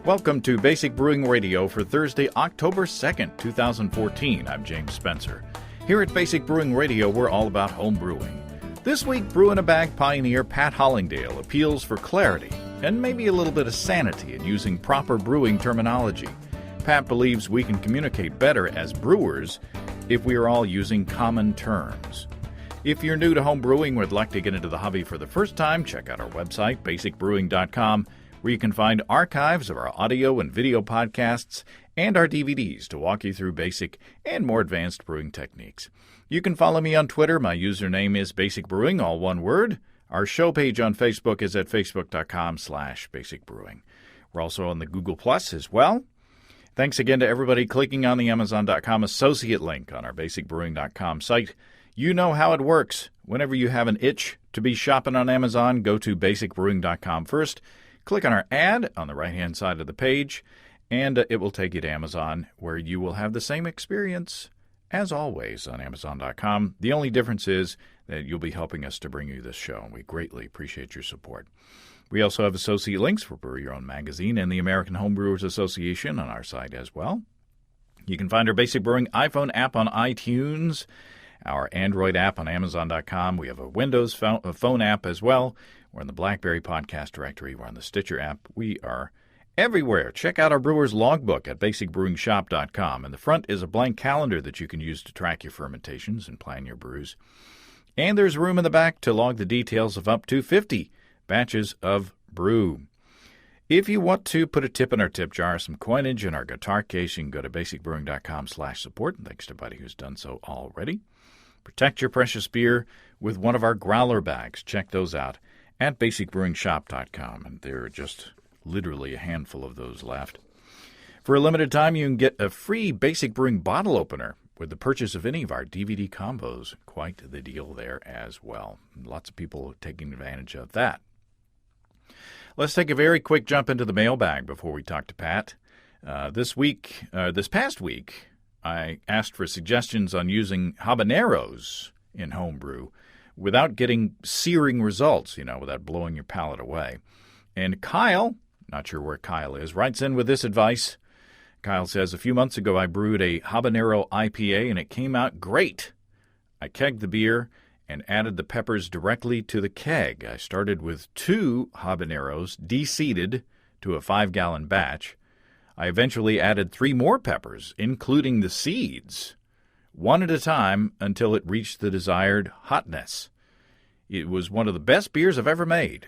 Welcome to Basic Brewing Radio for Thursday, October 2nd, 2014. I'm James Spencer. Here at Basic Brewing Radio, we're all about home brewing. This week, Brew in a Bag pioneer Pat Hollingdale appeals for clarity and maybe a little bit of sanity in using proper brewing terminology. Pat believes we can communicate better as brewers if we are all using common terms. If you're new to home brewing or would like to get into the hobby for the first time, check out our website, basicbrewing.com, where you can find archives of our audio and video podcasts and our DVDs to walk you through basic and more advanced brewing techniques. You can follow me on Twitter. My username is Basic Brewing, all one word. Our show page on Facebook is at facebook.com/basicbrewing. We're also on the Google Plus as well. Thanks again to everybody clicking on the Amazon.com associate link on our basicbrewing.com site. You know how it works. Whenever you have an itch to be shopping on Amazon, go to basicbrewing.com first. Click on our ad on the right-hand side of the page, and it will take you to Amazon, where you will have the same experience as always on Amazon.com. The only difference is that you'll be helping us to bring you this show, and we greatly appreciate your support. We also have associate links for Brew Your Own Magazine and the American Homebrewers Association on our site as well. You can find our Basic Brewing iPhone app on iTunes, our Android app on Amazon.com. We have a Windows phone app as well. We're in the BlackBerry podcast directory. We're on the Stitcher app. We are everywhere. Check out our brewer's logbook at basicbrewingshop.com. In the front is a blank calendar that you can use to track your fermentations and plan your brews. And there's room in the back to log the details of up to 50 batches of brew. If you want to put a tip in our tip jar, some coinage in our guitar case, you can go to basicbrewing.com/support. And thanks to everybody who's done so already. Protect your precious beer with one of our growler bags. Check those out at basicbrewingshop.com, and there are just literally a handful of those left. For a limited time, you can get a free Basic Brewing bottle opener with the purchase of any of our DVD combos. Quite the deal there as well. Lots of people taking advantage of that. Let's take a very quick jump into the mailbag before we talk to Pat. This past week, I asked for suggestions on using habaneros in homebrew without getting searing results, without blowing your palate away. And Kyle, not sure where Kyle is, writes in with this advice. Kyle says, a few months ago I brewed a habanero IPA and it came out great. I kegged the beer and added the peppers directly to the keg. I started with 2 habaneros deseeded to a 5-gallon batch. I eventually added 3 more peppers, including the seeds, one at a time until it reached the desired hotness. It was one of the best beers I've ever made.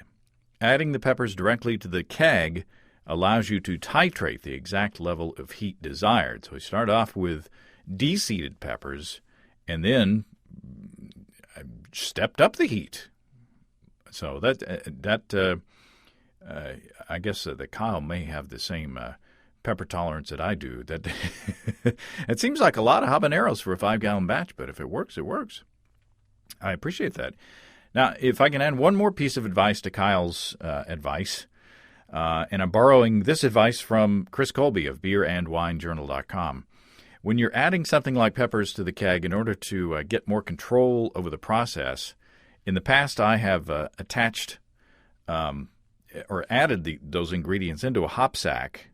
Adding the peppers directly to the keg allows you to titrate the exact level of heat desired. So we start off with deseeded peppers and then stepped up the heat. So I guess that Kyle may have the same pepper tolerance that I do. That it seems like a lot of habaneros for a 5-gallon batch, but if it works, it works. I appreciate that. Now, if I can add one more piece of advice to Kyle's advice, and I'm borrowing this advice from Chris Colby of beerandwinejournal.com. When you're adding something like peppers to the keg in order to get more control over the process, in the past I have attached or added those ingredients into a hop sack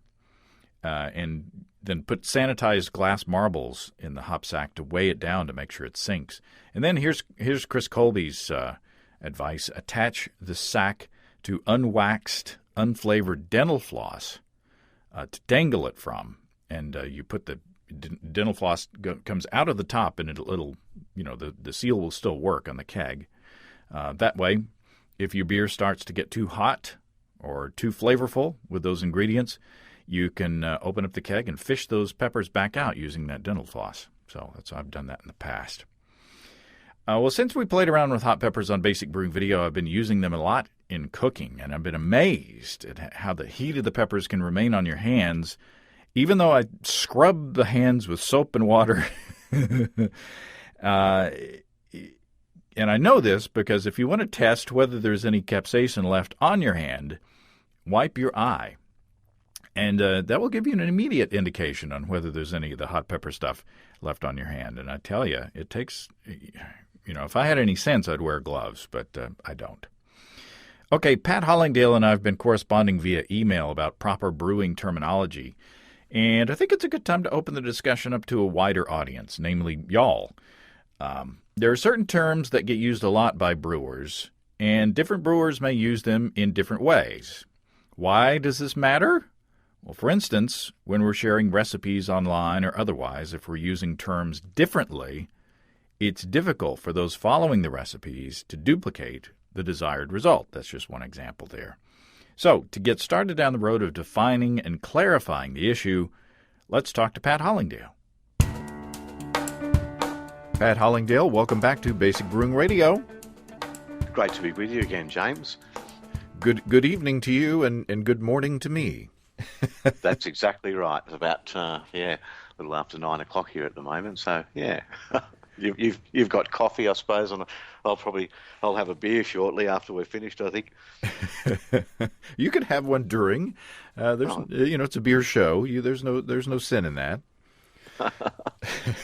and then put sanitized glass marbles in the hop sack to weigh it down to make sure it sinks. And then here's Chris Colby's advice. Attach the sack to unwaxed, unflavored dental floss to dangle it from. And you put the dental floss comes out of the top, and it'll the seal will still work on the keg. That way, if your beer starts to get too hot or too flavorful with those ingredients, you can open up the keg and fish those peppers back out using that dental floss. So I've done that in the past. Well, since we played around with hot peppers on Basic Brewing Video, I've been using them a lot in cooking, and I've been amazed at how the heat of the peppers can remain on your hands, even though I scrub the hands with soap and water. And I know this because if you want to test whether there's any capsaicin left on your hand, wipe your eye. And that will give you an immediate indication on whether there's any of the hot pepper stuff left on your hand. And I tell you, it takes, if I had any sense, I'd wear gloves, but I don't. Okay, Pat Hollingdale and I have been corresponding via email about proper brewing terminology, and I think it's a good time to open the discussion up to a wider audience, namely y'all. There are certain terms that get used a lot by brewers, and different brewers may use them in different ways. Why does this matter? Well, for instance, when we're sharing recipes online or otherwise, if we're using terms differently, it's difficult for those following the recipes to duplicate the desired result. That's just one example there. So, to get started down the road of defining and clarifying the issue, let's talk to Pat Hollingdale. Pat Hollingdale, welcome back to Basic Brewing Radio. Great to be with you again, James. Good evening to you and good morning to me. That's exactly right. It's about, a little after 9 o'clock here at the moment. So, yeah, you've got coffee, I suppose, and I'll have a beer shortly after we're finished, I think. You could have one during. It's a beer show. There's no sin in that.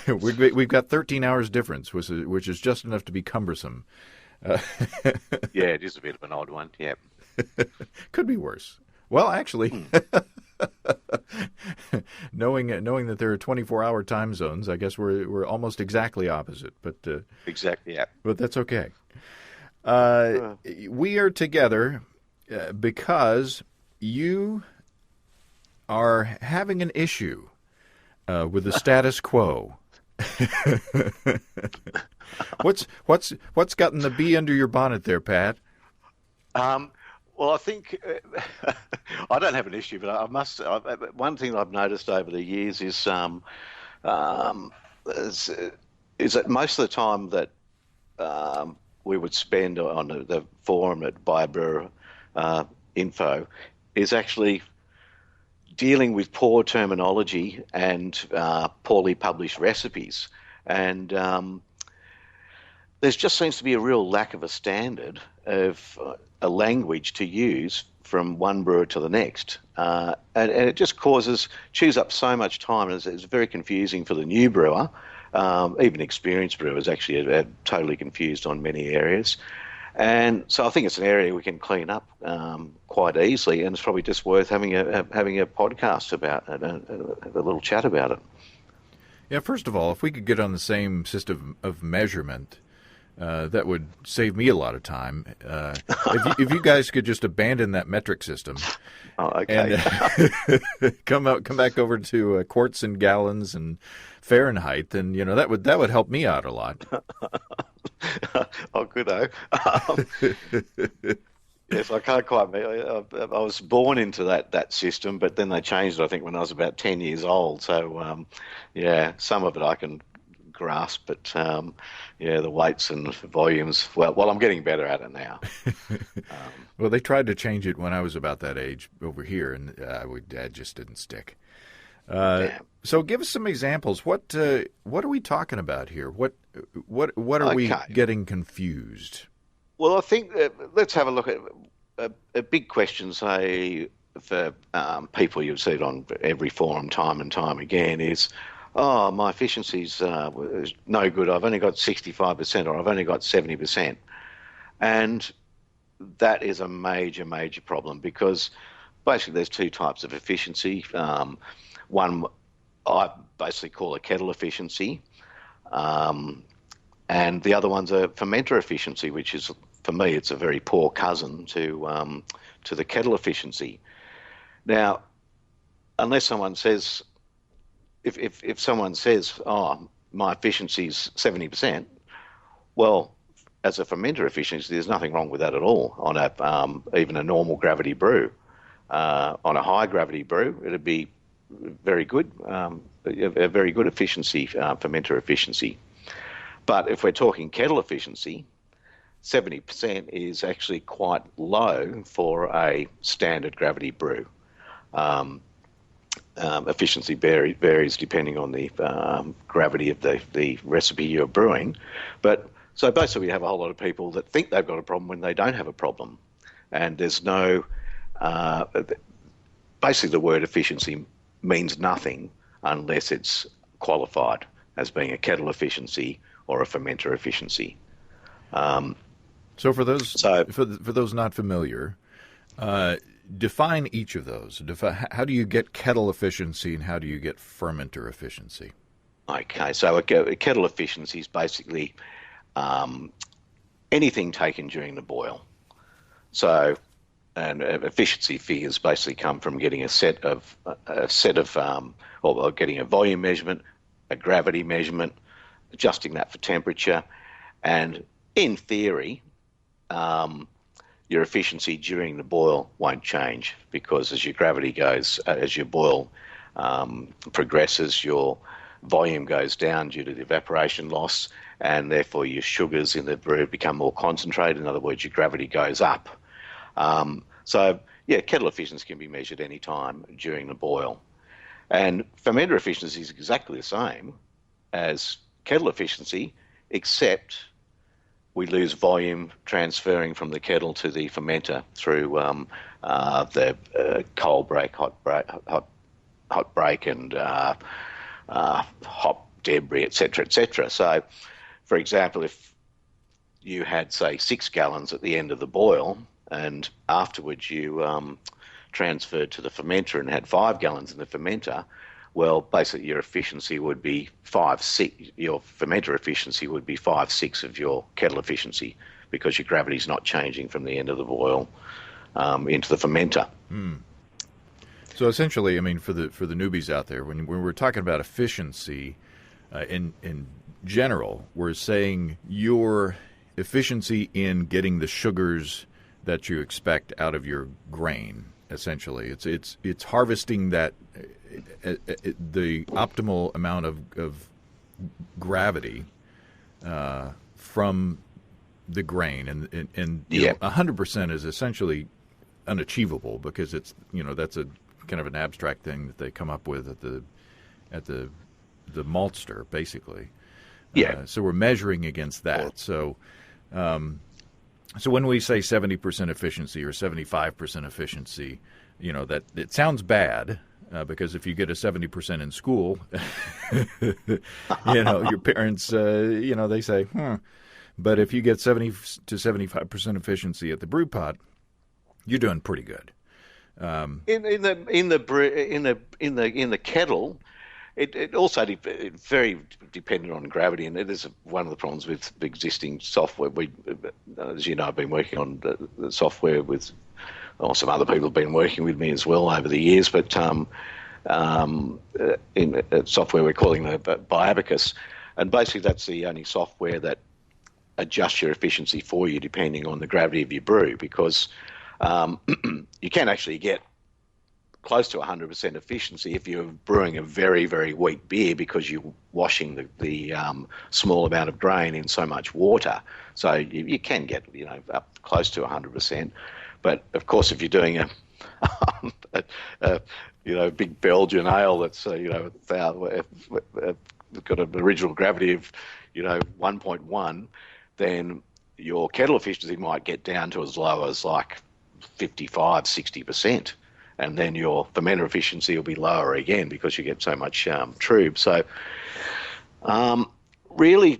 We've got 13 hours difference, which is just enough to be cumbersome. Yeah, it is a bit of an odd one. Yeah, could be worse. Well, actually, knowing that there are 24-hour time zones, I guess we're almost exactly opposite. But exactly, yeah. But that's okay. We are together because you are having an issue with the status quo. What's gotten the bee under your bonnet there, Pat? Well, I think I don't have an issue, but one thing I've noticed over the years is that most of the time that we would spend on the forum at BIAB info is actually dealing with poor terminology and poorly published recipes. And there just seems to be a real lack of a standard of a language to use from one brewer to the next. And it just chews up so much time, and it's very confusing for the new brewer. Even experienced brewers actually are totally confused on many areas. And so I think it's an area we can clean up quite easily, and it's probably just worth having a podcast about it, have a little chat about it. Yeah, first of all, if we could get on the same system of measurement, that would save me a lot of time. If you guys could just abandon that metric system, okay, and come back over to quarts and gallons and Fahrenheit, then that would help me out a lot. Oh, good. Yes, I can't quite. I was born into that system, but then they changed it, I think, when I was about 10 years old. So, some of it I can grasp, but the weights and volumes. Well, I'm getting better at it now. Well, they tried to change it when I was about that age over here, and that just didn't stick. So, give us some examples. What are we talking about here? What are we getting confused? Well, I think let's have a look at a big question, say, for people you've seen on every forum time and time again is, my efficiency's no good. I've only got 65% or I've only got 70%. And that is a major, major problem because basically there's two types of efficiency. One I basically call a kettle efficiency. And the other one's a fermenter efficiency, which is, for me, it's a very poor cousin to the kettle efficiency. Now, unless someone says, if someone says, my efficiency's 70%, well, as a fermenter efficiency, there's nothing wrong with that at all on even a normal gravity brew. On a high gravity brew, it'd be very good, a very good efficiency, fermenter efficiency. But if we're talking kettle efficiency, 70% is actually quite low for a standard gravity brew. Efficiency varies depending on the gravity of the recipe you're brewing. But so basically we have a whole lot of people that think they've got a problem when they don't have a problem. And there's no, basically the word efficiency means nothing unless it's qualified as being a kettle efficiency or a fermenter efficiency. So for those So for those not familiar, define each of those. How do you get kettle efficiency and how do you get fermenter efficiency? okay, so a kettle efficiency is basically anything taken during the boil. So, and efficiency figures basically come from getting a set of or getting a volume measurement, a gravity measurement, adjusting that for temperature, and in theory, your efficiency during the boil won't change because as your gravity goes, as your boil progresses, your volume goes down due to the evaporation loss, and therefore your sugars in the brew become more concentrated. In other words, your gravity goes up. So, kettle efficiency can be measured any time during the boil. And fermenter efficiency is exactly the same as kettle efficiency, except we lose volume transferring from the kettle to the fermenter through the cold break, hot break, and hop debris, etc., etc. So, for example, if you had, say, 6 gallons at the end of the boil, and afterwards you transferred to the fermenter and had 5 gallons in the fermenter, well, basically your efficiency would be 5/6. Your fermenter efficiency would be 5/6 of your kettle efficiency because your gravity's not changing from the end of the boil into the fermenter. So essentially, I mean, for the newbies out there, when we're talking about efficiency, in general, we're saying your efficiency in getting the sugars that you expect out of your grain. Essentially, it's harvesting that the optimal amount of gravity from the grain, and 100% is essentially unachievable because it's that's a kind of an abstract thing that they come up with at the maltster, basically. So we're measuring against that. So when we say 70% efficiency or 75% efficiency, that it sounds bad because if you get a 70% in school, your parents, they say, But if you get 70 to 75% efficiency at the brew pot, you're doing pretty good. In the kettle, it also very dependent on gravity, and it is one of the problems with existing software. We, as you know, I've been working on the software with, some other people have been working with me as well over the years. But in software we're calling the BIAB, and basically that's the only software that adjusts your efficiency for you depending on the gravity of your brew, because you can actually get close to 100% efficiency if you're brewing a very, very weak beer because you're washing the small amount of grain in so much water. So you can get up close to 100%. But of course, if you're doing a big Belgian ale that's got an original gravity of 1.1, then your kettle efficiency might get down to as low as like 55-60%. And then your fermenter efficiency will be lower again because you get so much trub. So really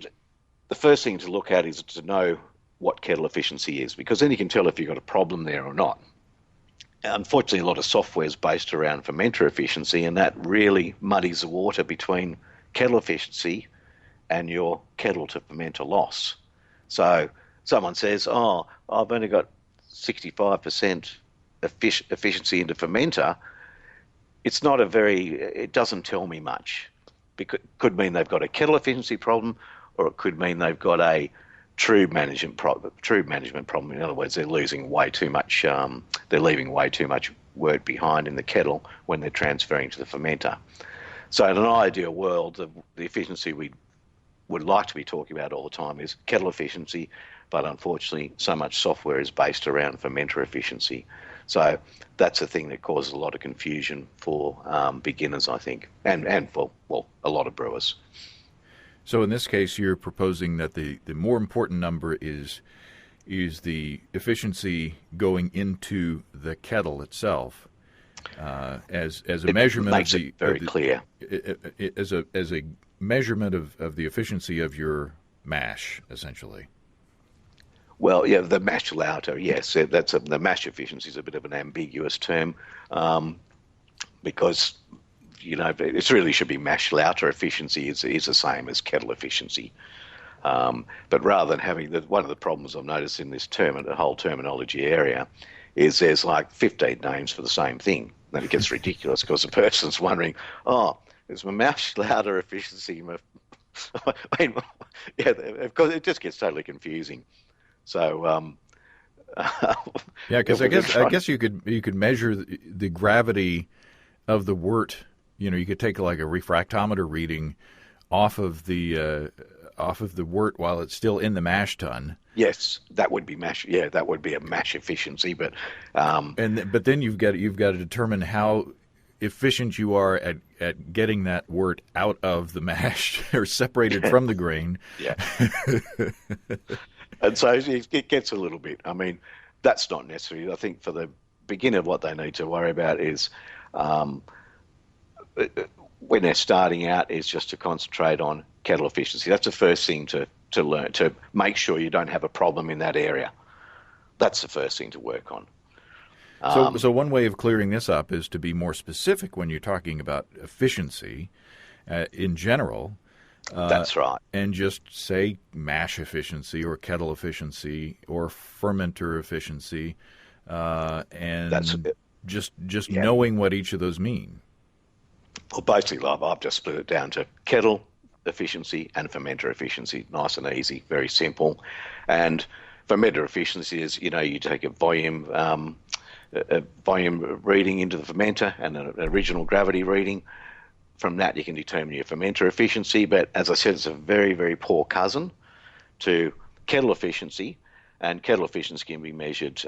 the first thing to look at is to know what kettle efficiency is, because then you can tell if you've got a problem there or not. Unfortunately, a lot of software is based around fermenter efficiency, and that really muddies the water between kettle efficiency and your kettle to fermenter loss. So someone says, I've only got 65% efficiency into fermenter. It doesn't tell me much. It could mean they've got a kettle efficiency problem, or it could mean they've got a trub management problem. In other words, they're losing way too much. They're leaving way too much work behind in the kettle when they're transferring to the fermenter. So in an ideal world, the efficiency we would like to be talking about all the time is kettle efficiency, but unfortunately, so much software is based around fermenter efficiency. So that's a thing that causes a lot of confusion for beginners, I think, and for a lot of brewers. So in this case, you're proposing that the more important number is the efficiency going into the kettle itself, as a measurement. Makes it very clear. As a measurement of the efficiency of your mash, essentially. Well, yeah, the mash lauter, yes, the mash efficiency is a bit of an ambiguous term, because it really should be mash lauter efficiency is the same as kettle efficiency. But rather than having one of the problems I've noticed in this term and the whole terminology area is there's like 15 names for the same thing. Then it gets ridiculous because the person's wondering, oh, is my mash lauter efficiency? I mean, yeah, of course, it just gets totally confusing. So, yeah, because I guess you could measure the gravity of the wort. You could take like a refractometer reading off of the wort while it's still in the mash tun. Yes, that would be mash. Yeah, that would be a mash efficiency. But but then you've got to determine how efficient you are at getting that wort out of the mash or separated from the grain. Yeah. And so it gets a little bit. I mean, that's not necessary. I think for the beginner, what they need to worry about is when they're starting out is just to concentrate on kettle efficiency. That's the first thing to learn, to make sure you don't have a problem in that area. That's the first thing to work on. So one way of clearing this up is to be more specific when you're talking about efficiency in general. That's right. And just say mash efficiency or kettle efficiency or fermenter efficiency, and that's just knowing what each of those mean. Well, basically, I've just split it down to kettle efficiency and fermenter efficiency. Nice and easy, very simple. And fermenter efficiency is, you take a volume reading into the fermenter and an original gravity reading. From that, you can determine your fermenter efficiency. But as I said, it's a very, very poor cousin to kettle efficiency. And kettle efficiency can be measured.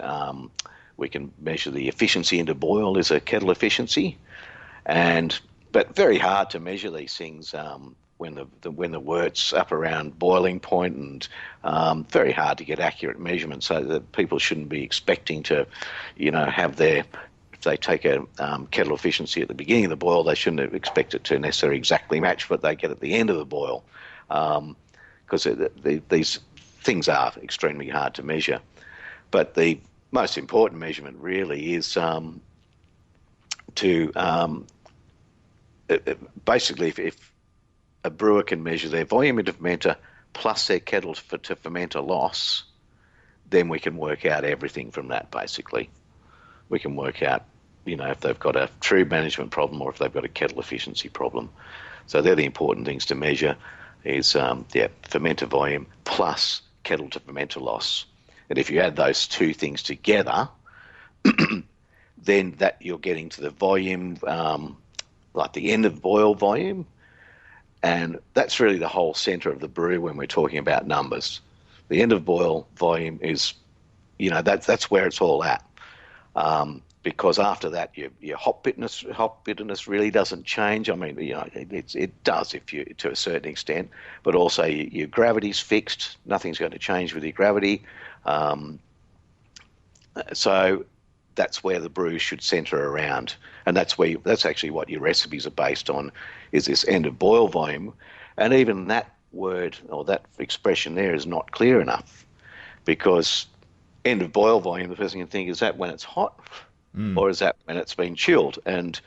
We can measure the efficiency into boil as a kettle efficiency. But very hard to measure these things when the wort's up around boiling point, and very hard to get accurate measurements. So that people shouldn't be expecting to, have their. If they take a kettle efficiency at the beginning of the boil, they shouldn't expect it to necessarily exactly match what they get at the end of the boil, because these things are extremely hard to measure. But the most important measurement really is basically if a brewer can measure their volume into fermenter plus their kettle to fermenter loss, then we can work out everything from that, basically. We can work out, if they've got a true management problem or if they've got a kettle efficiency problem. So they're the important things to measure is, fermenter volume plus kettle to fermenter loss. And if you add those two things together, then that you're getting to the volume, like the end of boil volume. And that's really the whole centre of the brew when we're talking about numbers. The end of boil volume is, that's where it's all at. Because after that, your hop bitterness really doesn't change. I mean, it does to a certain extent, but also your gravity's fixed. Nothing's going to change with your gravity. So that's where the brew should centre around, and that's actually what your recipes are based on, is this end of boil volume. And even that word or that expression there is not clear enough, because end of boil volume, the first thing you think, is that when it's hot or is that when it's been chilled? And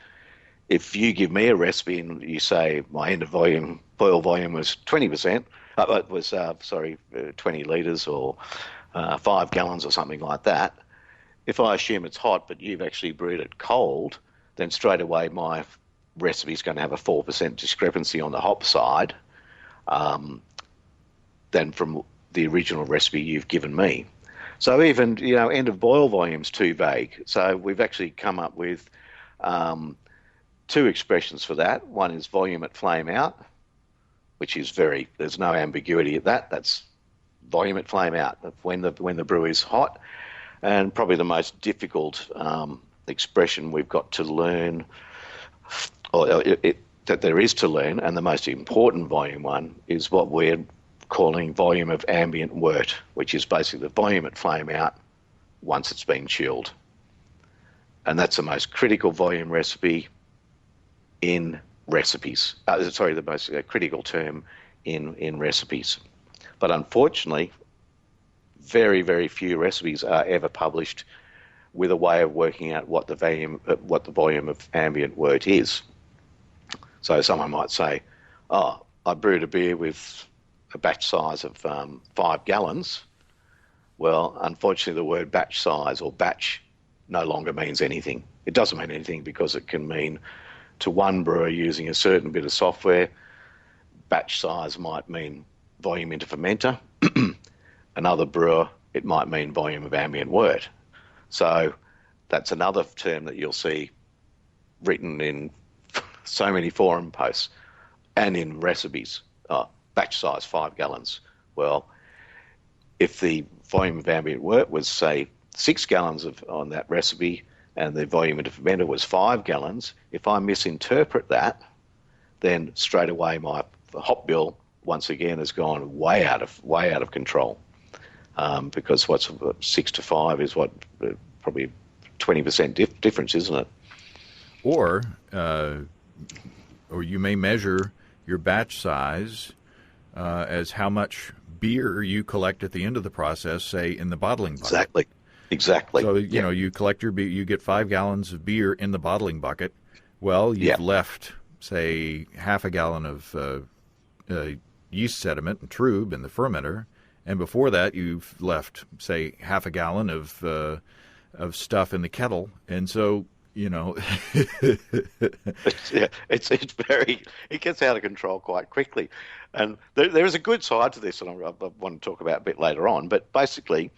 if you give me a recipe and you say my end of boil volume was 20%, 20 litres or 5 gallons or something like that, if I assume it's hot but you've actually brewed it cold, then straight away my recipe is going to have a 4% discrepancy on the hop side than from the original recipe you've given me. So even, end of boil volume's too vague. So we've actually come up with two expressions for that. One is volume at flame out, which is there's no ambiguity at that. That's volume at flame out, when the brew is hot. And probably the most difficult expression we've got to learn, or that there is to learn, and the most important volume one, is what we're calling volume of ambient wort, which is basically the volume at flame out once it's been chilled. And that's the most critical volume recipe in recipes. The most critical term in recipes. But unfortunately, very, very few recipes are ever published with a way of working out what the volume of ambient wort is. So someone might say, "Oh, I brewed a beer with a batch size of 5 gallons." Well, unfortunately, the word batch size or batch no longer means anything. It doesn't mean anything because it can mean, to one brewer using a certain bit of software, batch size might mean volume into fermenter. Another brewer, it might mean volume of ambient wort. So that's another term that you'll see written in so many forum posts and in recipes. Batch size 5 gallons. Well, if the volume of ambient wort was, say, 6 gallons on that recipe and the volume into fermenter was 5 gallons, if I misinterpret that, then straight away my hop bill once again has gone way out of control. Because what's 6 to 5 is probably 20% difference, isn't it? Or you may measure your batch size as how much beer you collect at the end of the process, say in the bottling bucket. Exactly. So you collect your beer, you get 5 gallons of beer in the bottling bucket. Well, you've left, say, half a gallon of yeast sediment and trub in the fermenter. And before that, you've left, say, half a gallon of stuff in the kettle, and so it gets out of control quite quickly. And there is a good side to this, and I want to talk about a bit later on. But basically,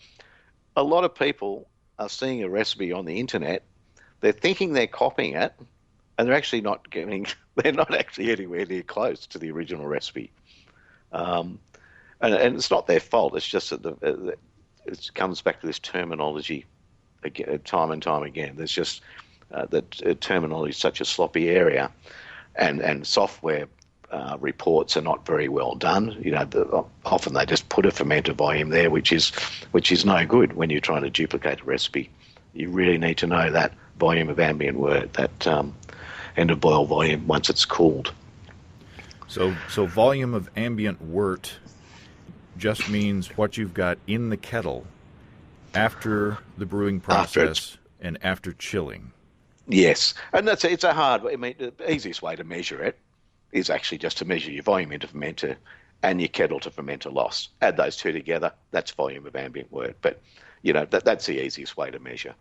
a lot of people are seeing a recipe on the internet. They're thinking they're copying it, and they're actually not getting. They're not actually anywhere near close to the original recipe. And it's not their fault. It's just that it comes back to this terminology again, time and time again. There's just that terminology is such a sloppy area, and software reports are not very well done. Often they just put a fermenter volume there, which is no good when you're trying to duplicate a recipe. You really need to know that volume of ambient wort, that end of boil volume once it's cooled. So volume of ambient wort just means what you've got in the kettle after the brewing process and after chilling. Yes, and it's a hard. I mean, the easiest way to measure it is actually just to measure your volume into fermenter and your kettle to fermenter loss. Add those two together. That's volume of ambient wort. But that's the easiest way to measure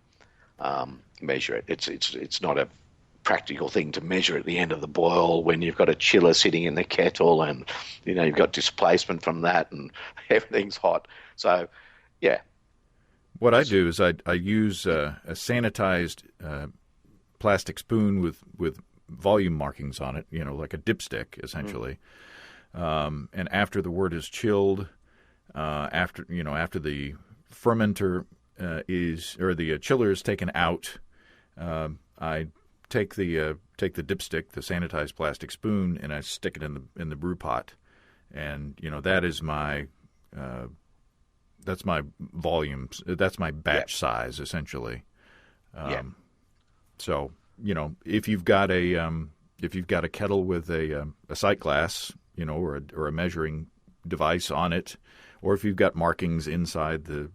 it. It's not a practical thing to measure at the end of the boil when you've got a chiller sitting in the kettle and you've got displacement from that and everything's hot. So, yeah. What I do is I use a sanitized plastic spoon with volume markings on it, like a dipstick essentially. And after the wort is chilled, after the fermenter the chiller is taken out, I take the dipstick, the sanitized plastic spoon, and I stick it in the brew pot, and that is my that's my volume. That's my batch size essentially. So if you've got a kettle with a sight glass, or a measuring device on it, or if you've got markings inside the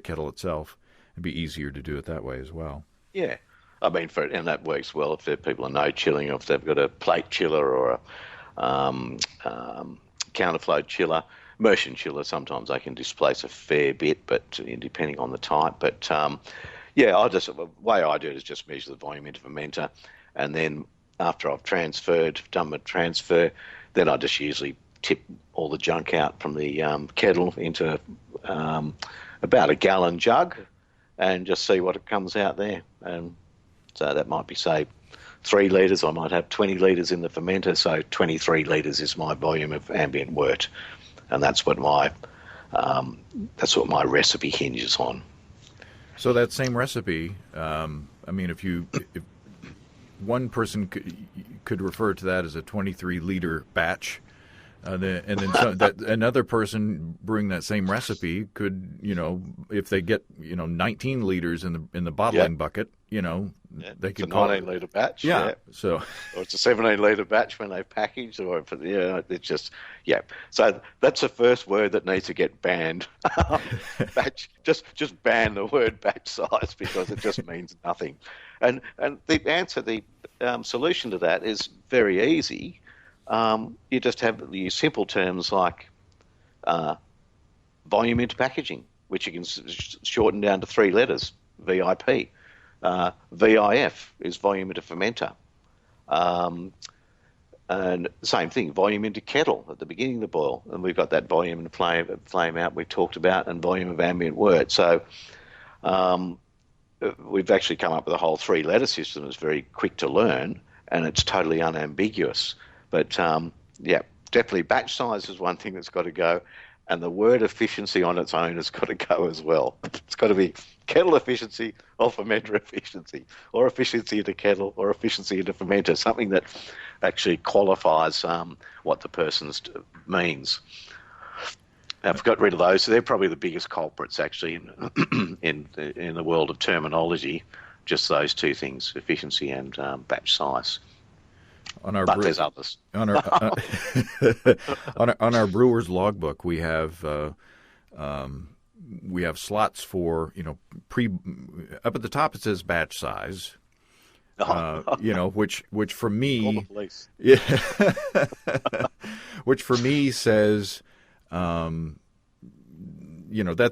kettle itself, it'd be easier to do it that way as well. Yeah. I mean, and that works well if people are no chilling, or if they've got a plate chiller or a counterflow chiller. Immersion chiller, sometimes they can displace a fair bit, but depending on the type. But the way I do it is just measure the volume into fermenter, and then after I've done my transfer, then I just usually tip all the junk out from the kettle into about a gallon jug, and just see what it comes out there. And so that might be, say, 3 litres. I might have 20 litres in the fermenter, so 23 litres is my volume of ambient wort, and that's what my recipe hinges on. So that same recipe, if one person could refer to that as a 23-liter batch, and then another person brewing that same recipe could, if they get 19 liters in the bottling bucket, Yeah. they It's a could call 19-litre batch. yeah. Yeah. So Or it's a 17-litre batch when they package, or it's just yeah. So that's the first word that needs to get banned. Batch, just ban the word batch size because it just means nothing. And the answer, the solution to that is very easy. You just have the simple terms like volume into packaging, which you can shorten down to 3 letters, VIP. VIF is volume into fermenter. And same thing, volume into kettle at the beginning of the boil. And we've got that volume and flame out we talked about, and volume of ambient wort. So we've actually come up with a whole 3-letter system that's very quick to learn, and it's totally unambiguous. But yeah, definitely batch size is one thing that's got to go. And the word efficiency on its own has got to go as well. It's got to be kettle efficiency or fermenter efficiency, or efficiency into kettle or efficiency into fermenter, something that actually qualifies what the person's means. I've got rid of those. So they're probably the biggest culprits, actually, in the world of terminology, just those 2 things, efficiency and batch size. But there's others. On our on our brewer's logbook, we have slots for up at the top it says batch size, which for me, yeah, which for me says, that's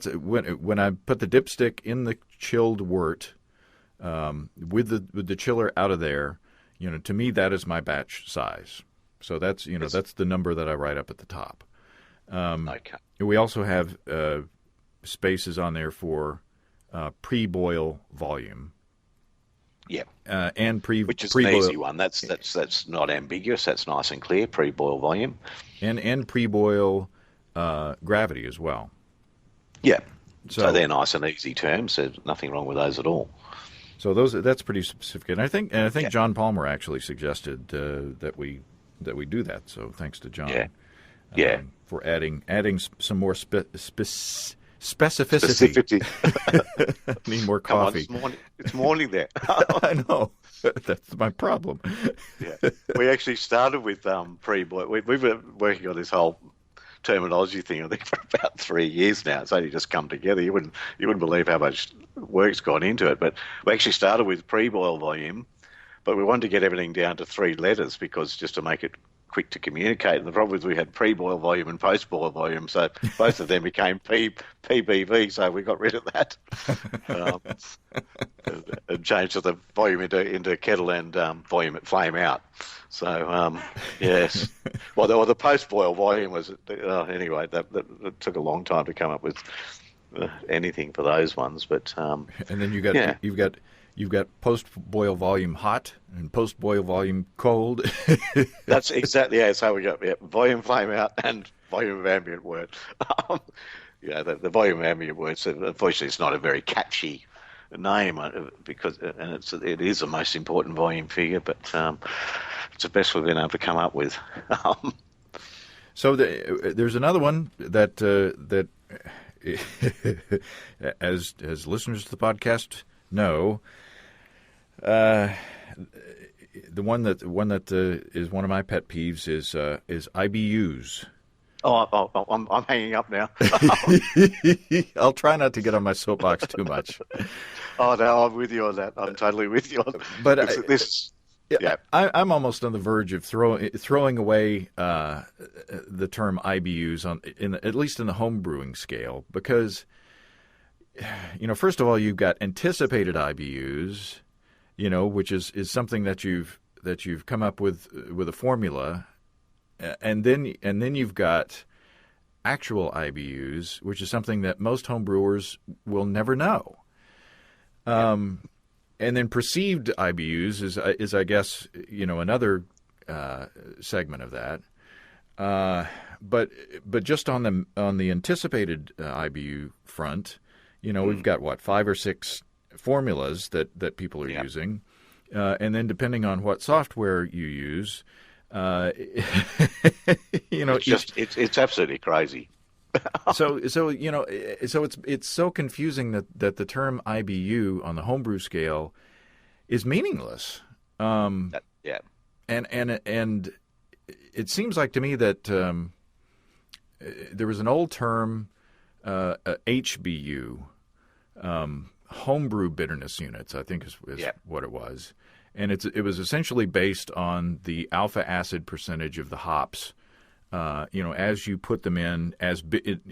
when I put the dipstick in the chilled wort with the chiller out of there. To me, that is my batch size. So that's that's the number that I write up at the top. Okay. We also have spaces on there for pre-boil volume. Yeah. And which is pre-boil, an easy one. That's not ambiguous. That's nice and clear. Pre-boil volume. And pre-boil gravity as well. Yeah. So they're nice and easy terms. There's nothing wrong with those at all. So that's pretty specific, and I think John Palmer actually suggested that we do that. So thanks to John, for adding some more specificity. I need more coffee. Come on, it's morning there. I know, that's my problem. Yeah, we actually started with pre-boil. We've been working on this whole terminology thing, I think, for about 3 years now. It's only just come together. You wouldn't believe how much work's gone into it. But we actually started with pre-boil volume, but we wanted to get everything down to 3 letters because just to make it quick to communicate. And the problem is we had pre-boil volume and post-boil volume, so both of them became PBV, so we got rid of that and changed the volume into kettle and volume at flame out. So, yes. Well, the post-boil volume was, anyway, that took a long time to come up with anything for those ones. But and then you've got post-boil volume hot and post-boil volume cold. That's exactly how we got volume flame out and volume of ambient wort. The volume of ambient wort, unfortunately, it's not a very catchy name because it is the most important volume figure, but it's the best we've been able to come up with. So there's another one that as listeners to the podcast know, the one that is one of my pet peeves is IBUs. I'm hanging up now. I'll try not to get on my soapbox too much. Oh no, I'm with you on that. I'm totally with you on that. But this. Yeah, I'm almost on the verge of throwing away the term IBUs at least in the home brewing scale, because first of all, you've got anticipated IBUs, which is something that you've come up with a formula, and then you've got actual IBUs, which is something that most home brewers will never know. And then perceived IBUs is I guess another segment of that. But just on the anticipated IBU front, we've got 5 or 6 formulas that people are using, and then depending on what software you use, it's absolutely crazy. So it's so confusing that the term IBU on the homebrew scale is meaningless. Yeah. And it seems like to me that there was an old term, HBU, homebrew bitterness units, I think is what it was. And it was essentially based on the alpha acid percentage of the hops, as you put them in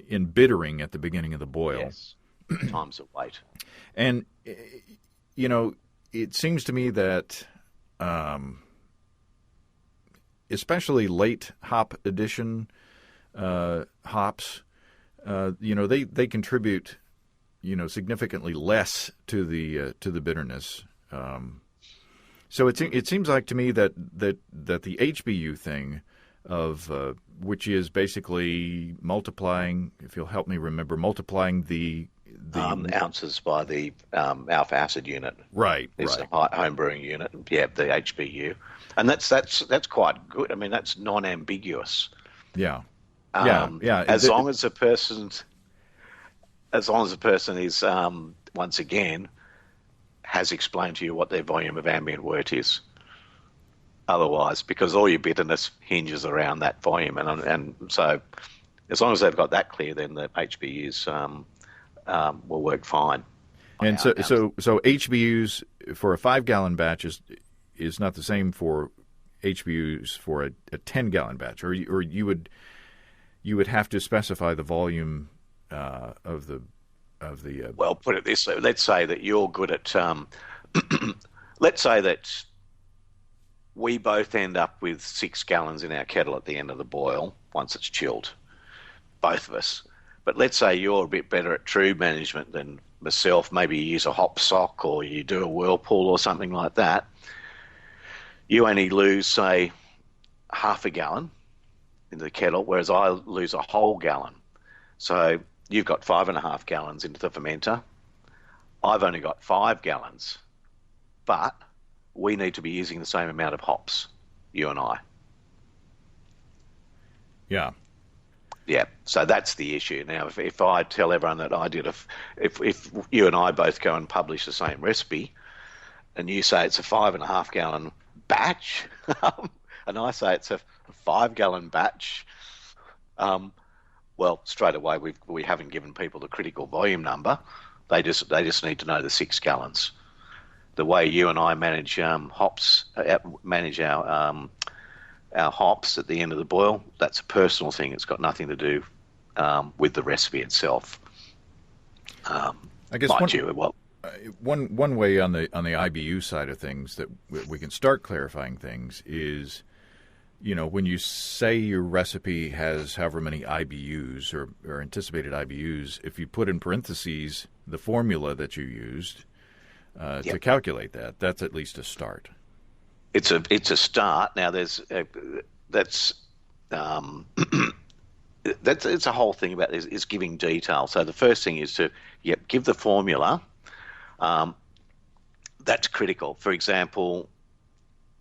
in bittering at the beginning of the boil. Yes. Times of weight. And, it seems to me that especially late hop addition hops, they contribute, significantly less to the bitterness. So it seems like to me that the HBU thing of which is basically multiplying, if you'll help me remember, multiplying the ounces by the alpha acid unit. Right. It's a home brewing unit. Yeah, the HBU, and that's quite good. I mean, that's non-ambiguous. Yeah. As long as the person is once again has explained to you what their volume of ambient wort is. Otherwise, because all your bitterness hinges around that volume, and so as long as they've got that clear, then the HBUs will work fine. And so HBUs for a 5-gallon batch is not the same for HBUs for a 10-gallon batch, or you would have to specify the volume of the. Well, put it this way: let's say that you're good at. Let's say that we both end up with 6 gallons in our kettle at the end of the boil once it's chilled, both of us. But let's say you're a bit better at true management than myself. Maybe you use a hop sock or you do a whirlpool or something like that. You only lose, say, half a gallon into the kettle, whereas I lose a whole gallon. So you've got 5.5 gallons into the fermenter. I've only got 5 gallons. But we need to be using the same amount of hops, you and I. Yeah. Yeah, so that's the issue. Now, if I tell everyone that I did if you and I both go and publish the same recipe, and you say it's a 5.5 gallon batch, and I say it's a 5-gallon batch, well, straight away we haven't given people the critical volume number. They just need to know the 6 gallons. The way you and I manage hops, manage our hops at the end of the boil, that's a personal thing. It's got nothing to do with the recipe itself. I guess one way on the IBU side of things that we can start clarifying things is, when you say your recipe has however many IBUs or anticipated IBUs, if you put in parentheses the formula that you used to calculate that, that's at least a start. It's a start. Now that's it's a whole thing about this is giving detail. So the first thing is to give the formula. That's critical. For example,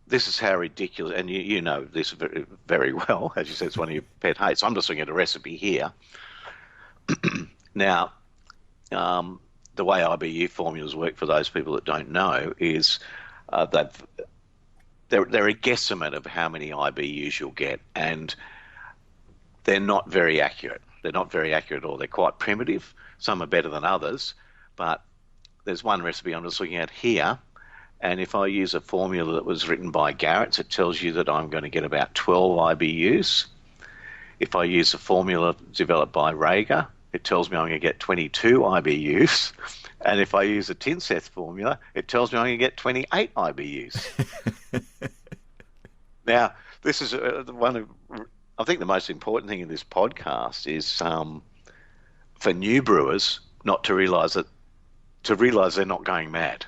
this is how ridiculous, and you know this very, very well. As you said, it's one of your pet hates. I'm just looking at a recipe here. Now, the way IBU formulas work, for those people that don't know, is they're a guesstimate of how many IBUs you'll get, and they're not very accurate. They're not very accurate at all. They're quite primitive. Some are better than others, but there's one recipe I'm just looking at here, and if I use a formula that was written by Garrett's, it tells you that I'm going to get about 12 IBUs. If I use a formula developed by Rager, it tells me I'm going to get 22 IBUs. And if I use a Tinseth formula, it tells me I'm going to get 28 IBUs. Now, this is I think the most important thing in this podcast is for new brewers not to realise they're not going mad.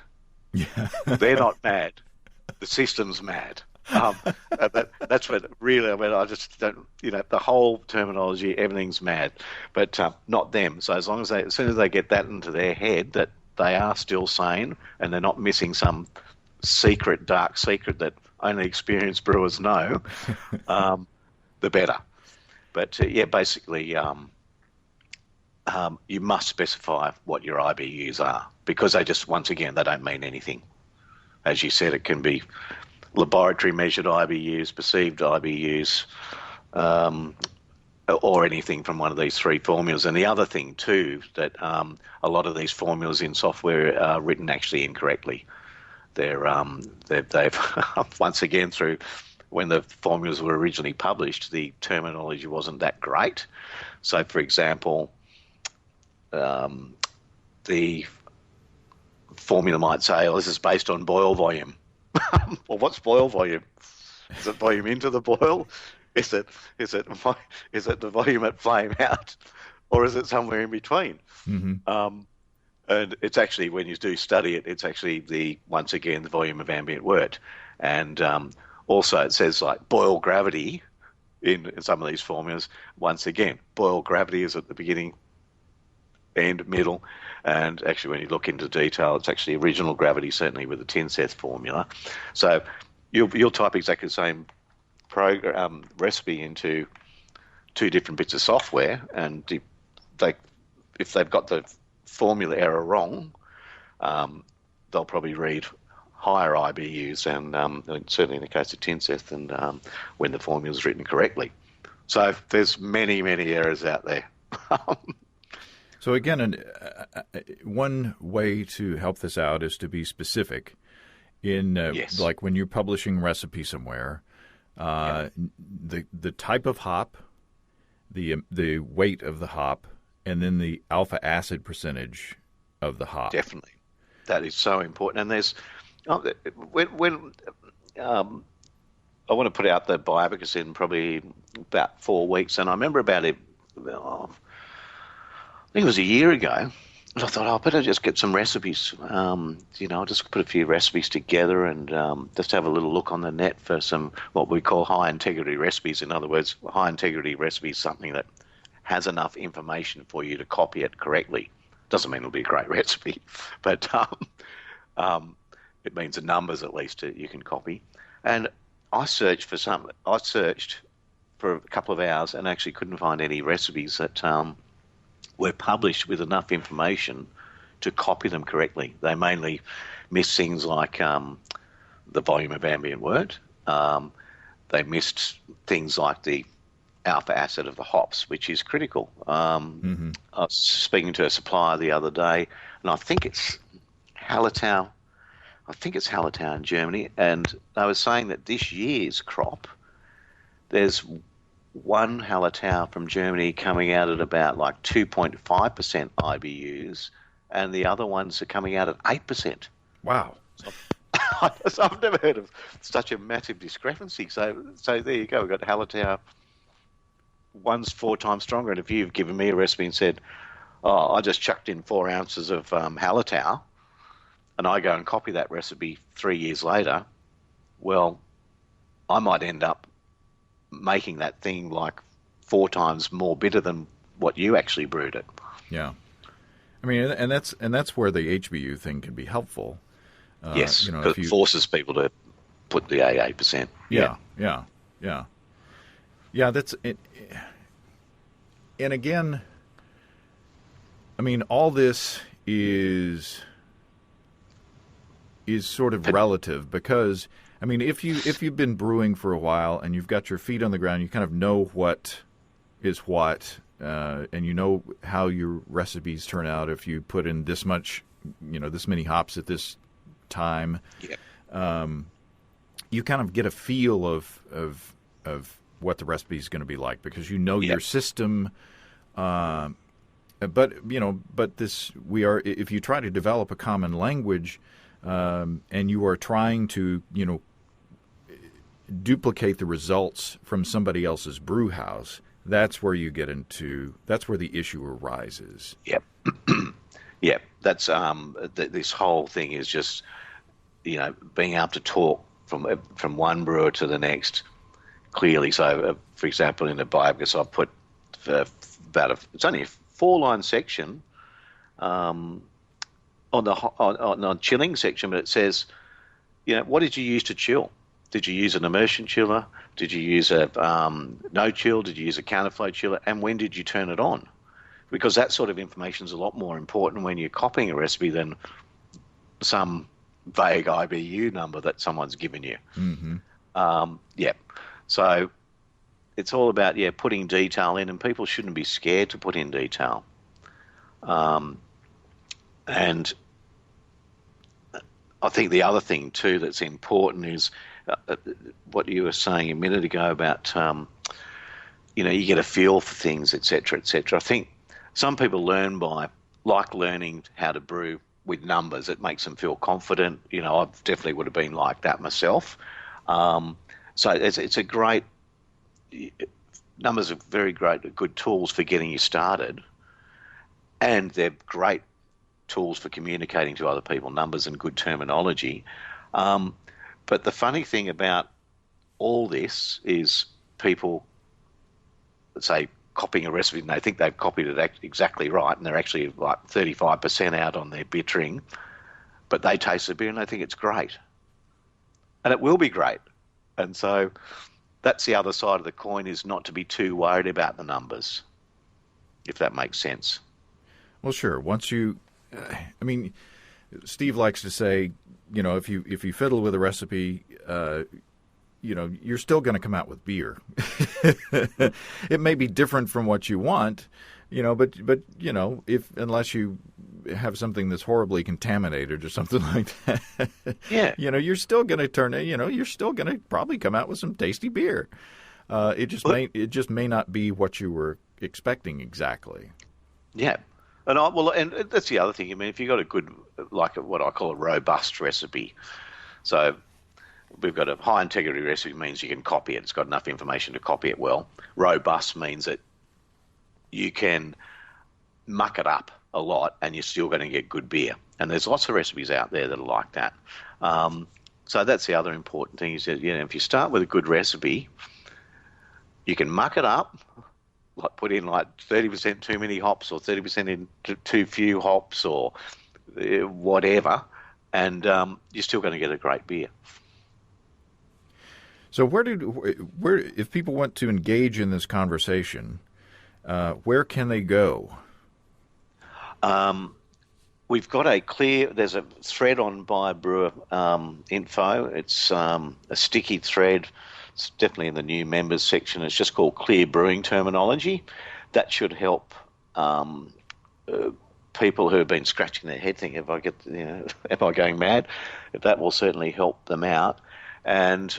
Yeah. They're not mad. The system's mad. That's what really, I just don't, the whole terminology, everything's mad, but not them. So as soon as they get that into their head that they are still sane and they're not missing some dark secret that only experienced brewers know, the better. But basically, you must specify what your IBUs are, because once again, they don't mean anything. as you said, it can be laboratory measured IBUs, perceived IBUs, or anything from one of these three formulas. And the other thing too, that a lot of these formulas in software are written actually incorrectly. They've once again, through when the formulas were originally published, the terminology wasn't that great. So, for example, the formula might say, "Oh, this is based on boil volume." Well, what's boil volume? Is it volume into the boil? Is it the volume at flame out, or is it somewhere in between? Mm-hmm. And it's actually, when you do study it, it's actually once again the volume of ambient wort, and also it says like boil gravity in some of these formulas. Once again, boil gravity is at the beginning, end, middle, and actually when you look into detail, it's actually original gravity, certainly with the Tinseth formula. So you'll type exactly the same recipe into two different bits of software, and if they've got the formula error wrong, they'll probably read higher IBUs, and certainly in the case of Tinseth, and when the formula is written correctly. So there's many, many errors out there. So again, one way to help this out is to be specific in Yes. like when you're publishing recipe somewhere, the type of hop, the weight of the hop, and then the alpha acid percentage of the hop. Definitely, that is so important. And there's when I want to put out the BIAB in probably about 4 weeks, and I remember about it. I think it was a year ago. And I thought, I better just get some recipes. I'll just put a few recipes together and just have a little look on the net for some what we call high integrity recipes. In other words, high integrity recipe is something that has enough information for you to copy it correctly. Doesn't mean it'll be a great recipe, but it means the numbers at least you can copy. And I searched for a couple of hours and actually couldn't find any recipes that were published with enough information to copy them correctly. They mainly missed things like the volume of ambient wort. They missed things like the alpha acid of the hops, which is critical. I was speaking to a supplier the other day, and I think it's Hallertau. In Germany, and they were saying that this year's crop, there's one Hallertau from Germany coming out at about like 2.5% IBUs, and the other ones are coming out at 8%. Wow. So I've never heard of such a massive discrepancy. So there you go. We've got Hallertau. One's 4 times stronger, and if you've given me a recipe and said, "Oh, I just chucked in 4 ounces of Hallertau," and I go and copy that recipe 3 years later, well, I might end up making that thing like 4 times more bitter than what you actually brewed it. Yeah, I mean, and that's where the HBU thing can be helpful. Yes, because it forces people to put the 8%. Yeah. That's it. And again, I mean, all this is sort of relative because, I mean, if you've been brewing for a while and you've got your feet on the ground, you kind of know what is what, and you know how your recipes turn out if you put in this much, this many hops at this time. Yeah. You kind of get a feel of what the recipe is going to be like because you know your system. But if you try to develop a common language. And you are trying to, duplicate the results from somebody else's brew house, that's where the issue arises. Yep. Yep. That's, this whole thing is just, being able to talk from one brewer to the next clearly. So, for example, in the BIAB, I've put it's only a 4-line section, on the chilling section, but it says, what did you use to chill? Did you use an immersion chiller? Did you use a no chill? Did you use a counterflow chiller? And when did you turn it on? Because that sort of information is a lot more important when you're copying a recipe than some vague IBU number that someone's given you. Mm-hmm. Yeah. So it's all about, putting detail in, and people shouldn't be scared to put in detail. And I think the other thing too that's important is what you were saying a minute ago about, you get a feel for things, etc., etc. I think some people learn by learning how to brew with numbers. It makes them feel confident. I definitely would have been like that myself. So it's a great, numbers are very great, good tools for getting you started, and they're great tools for communicating to other people, numbers and good terminology. But the funny thing about all this is people, say, copying a recipe and they think they've copied it exactly right, and they're actually like 35% out on their bittering, but they taste the beer and they think it's great. And it will be great. And so that's the other side of the coin, is not to be too worried about the numbers, if that makes sense. Well, sure. Once you, Steve likes to say, if you fiddle with a recipe, you're still going to come out with beer. It may be different from what you want, but unless you have something that's horribly contaminated or something like that, you're still going to you're still going to probably come out with some tasty beer. It just may not be what you were expecting exactly. Yeah. And that's the other thing. If you've got a good, what I call a robust recipe, so we've got a high integrity recipe, means you can copy it. It's got enough information to copy it well. Robust means that you can muck it up a lot and you're still going to get good beer. And there's lots of recipes out there that are like that. So that's the other important thing, is that, if you start with a good recipe, you can muck it up, put in 30% too many hops or 30% in too few hops or whatever, and you're still going to get a great beer. So where if people want to engage in this conversation, where can they go? We've got there's a thread on BIAB info. It's a sticky thread. It's definitely in the new members section. It's just called Clear Brewing Terminology. That should help people who have been scratching their head thinking, am I going mad? That will certainly help them out. And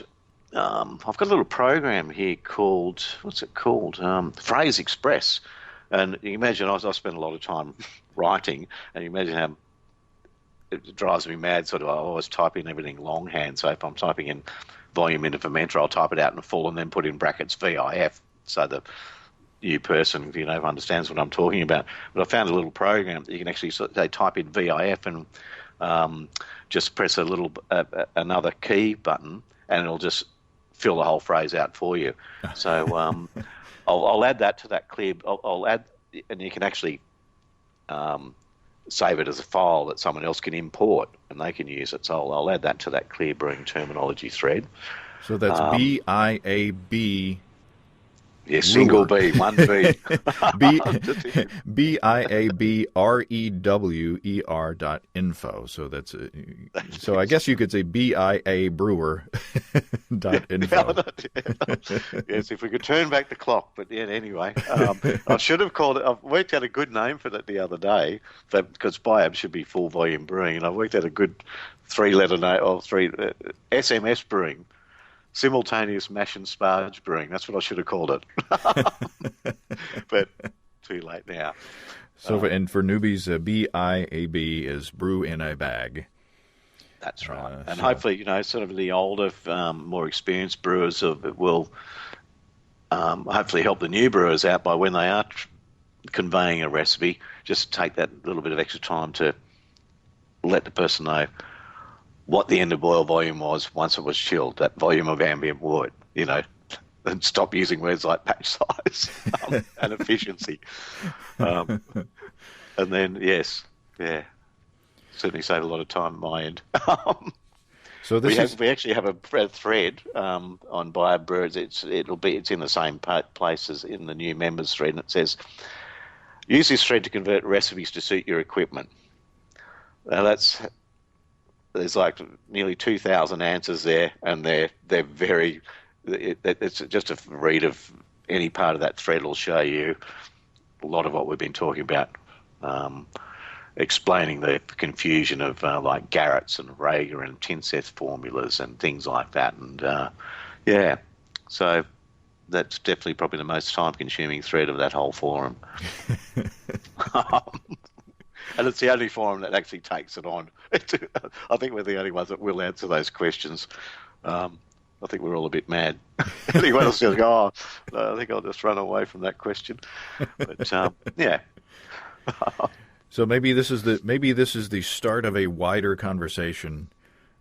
I've got a little program here called, Phrase Express. And you imagine, I spend a lot of time writing, and you imagine how it drives me mad. I always type in everything longhand. So if I'm typing in volume into fermenter, I'll type it out in full and then put in brackets VIF, so the new person understands what I'm talking about. But I found a little program that you can actually type in VIF and just press a little another key button, and it'll just fill the whole phrase out for you. So I'll add that to that clear. I'll add, and you can actually save it as a file that someone else can import and they can use it. So I'll add that to that Clear Brewing Terminology thread. So that's BIAB. Yeah, single B, one B. BIABREWER.info. So that's so I guess you could say BIA Brewer .info. Yes, if we could turn back the clock. But anyway, I should have called it. I've worked out a good name for that the other day, because BIAB should be full volume brewing, and I've worked out a good 3-letter name, or SMS brewing. Simultaneous mash and sparge brewing. That's what I should have called it. But too late now. So, and for newbies, BIAB is brew in a bag. That's right. And hopefully, sort of the older, more experienced brewers will hopefully help the new brewers out by, when they are conveying a recipe, just take that little bit of extra time to let the person know what the end of boil volume was once it was chilled, that volume of ambient wood, and stop using words like batch size and efficiency. And then, certainly save a lot of time on my end. So we actually have a thread on BIAB Brewers. It's in the same place as in the new members thread, and it says, use this thread to convert recipes to suit your equipment. Now that's there's like nearly 2,000 answers there, and they're very. It's just a read of any part of that thread will show you a lot of what we've been talking about, explaining the confusion of like Garrett's and Rager and Tinseth formulas and things like that. And yeah, so that's definitely probably the most time-consuming thread of that whole forum. And it's the only forum that actually takes it on. I think we're the only ones that will answer those questions. I think we're all a bit mad. Anyone else goes, oh, no, I think I'll just run away from that question. But yeah. So maybe this is the start of a wider conversation,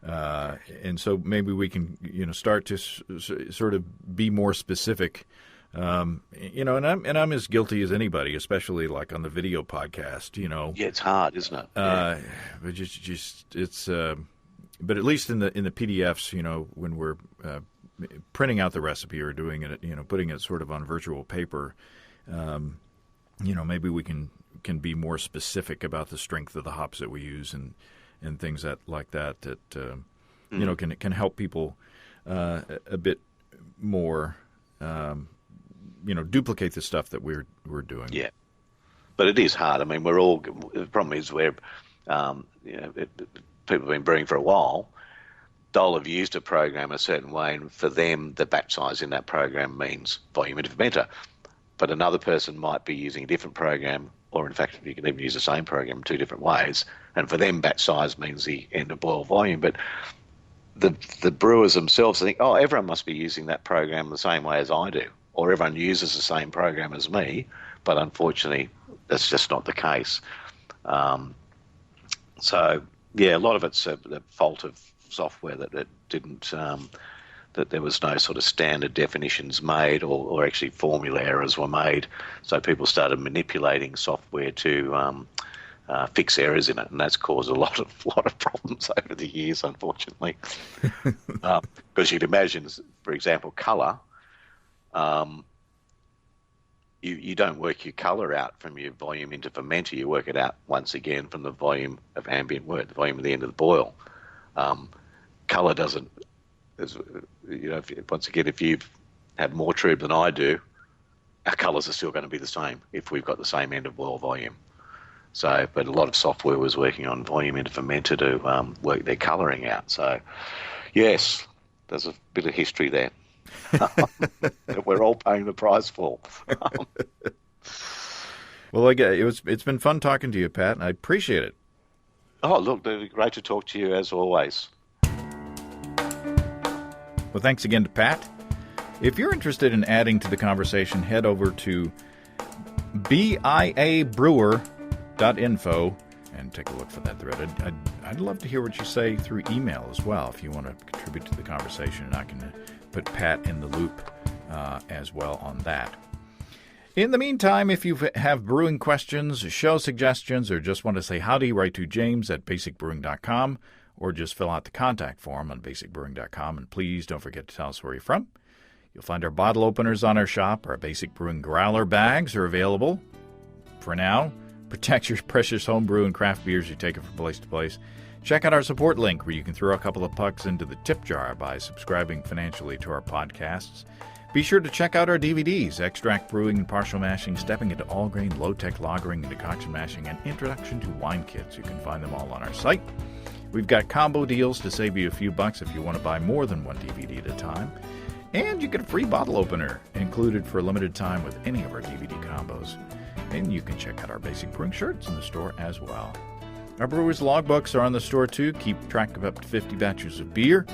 and so maybe we can start to sort of be more specific. And I'm as guilty as anybody, especially like on the video podcast. Yeah, it's hard, isn't it? Yeah. But it's. But at least in the PDFs, when we're printing out the recipe or doing it, putting it sort of on virtual paper, maybe we can be more specific about the strength of the hops that we use and things like that can help people a bit more, duplicate the stuff that we're doing. Yeah, but it is hard. I mean, the problem is people have been brewing for a while, they'll have used a program a certain way, and for them, the batch size in that program means volume into fermenter. But another person might be using a different program, or in fact, you can even use the same program in two different ways, and for them, batch size means the end of boil volume. But the brewers themselves think, oh, everyone must be using that program the same way as I do, or everyone uses the same program as me, but unfortunately, that's just not the case. So, yeah, a lot of it's the fault of software that it didn't, that there was no sort of standard definitions made, or actually formula errors were made. So people started manipulating software to fix errors in it, and that's caused a lot of problems over the years, unfortunately. Because you'd imagine, for example, colour. You don't work your colour out from your volume into fermenter. You work it out once again from the volume of ambient wort, the volume at the end of the boil. Colour doesn't. Once again, if you have more trub than I do, our colours are still going to be the same if we've got the same end of boil volume. So, but a lot of software was working on volume into fermenter to work their colouring out. So, yes, there's a bit of history there. That we're all paying the price for. Well, it's been fun talking to you, Pat, and I appreciate it. Oh, look, great to talk to you as always. Well, thanks again to Pat. If you're interested in adding to the conversation, head over to BIABrewer.info and take a look for that thread. I'd love to hear what you say through email as well if you want to contribute to the conversation, and I can put Pat in the loop as well on that. In the meantime, if you have brewing questions, show suggestions, or just want to say howdy, write to james@basicbrewing.com, or just fill out the contact form on basicbrewing.com, and please don't forget to tell us where you're from. You'll find our bottle openers on our shop. Our Basic Brewing growler bags are available. For now, protect your precious home brew and craft beers you take it from place to place. Check out our support link where you can throw a couple of pucks into the tip jar by subscribing financially to our podcasts. Be sure to check out our DVDs, Extract Brewing and Partial Mashing, Stepping into All-Grain, Low-Tech Lagering and Decoction Mashing, and Introduction to Wine Kits. You can find them all on our site. We've got combo deals to save you a few bucks if you want to buy more than one DVD at a time. And you get a free bottle opener included for a limited time with any of our DVD combos. And you can check out our Basic Brewing shirts in the store as well. Our brewers' logbooks are on the store too. Keep track of up to 50 batches of beer.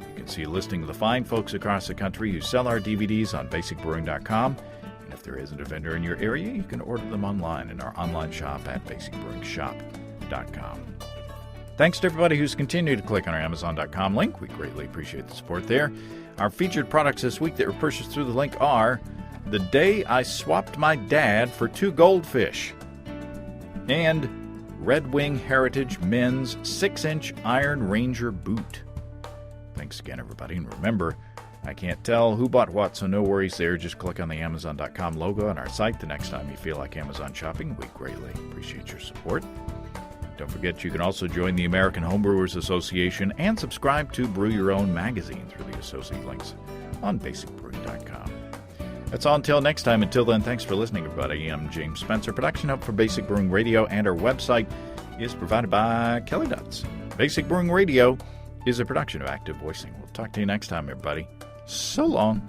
You can see a listing of the fine folks across the country who sell our DVDs on basicbrewing.com. And if there isn't a vendor in your area, you can order them online in our online shop at basicbrewingshop.com. Thanks to everybody who's continued to click on our Amazon.com link. We greatly appreciate the support there. Our featured products this week that were purchased through the link are The Day I Swapped My Dad for 2 Goldfish and Red Wing Heritage Men's 6-inch Iron Ranger Boot. Thanks again, everybody. And remember, I can't tell who bought what, so no worries there. Just click on the Amazon.com logo on our site the next time you feel like Amazon shopping. We greatly appreciate your support. Don't forget you can also join the American Homebrewers Association and subscribe to Brew Your Own magazine through the associate links on basicbrewing.com. That's all until next time. Until then, thanks for listening, everybody. I'm James Spencer. Production help for Basic Brewing Radio and our website is provided by Kelly Dutz. Basic Brewing Radio is a production of Active Voicing. We'll talk to you next time, everybody. So long.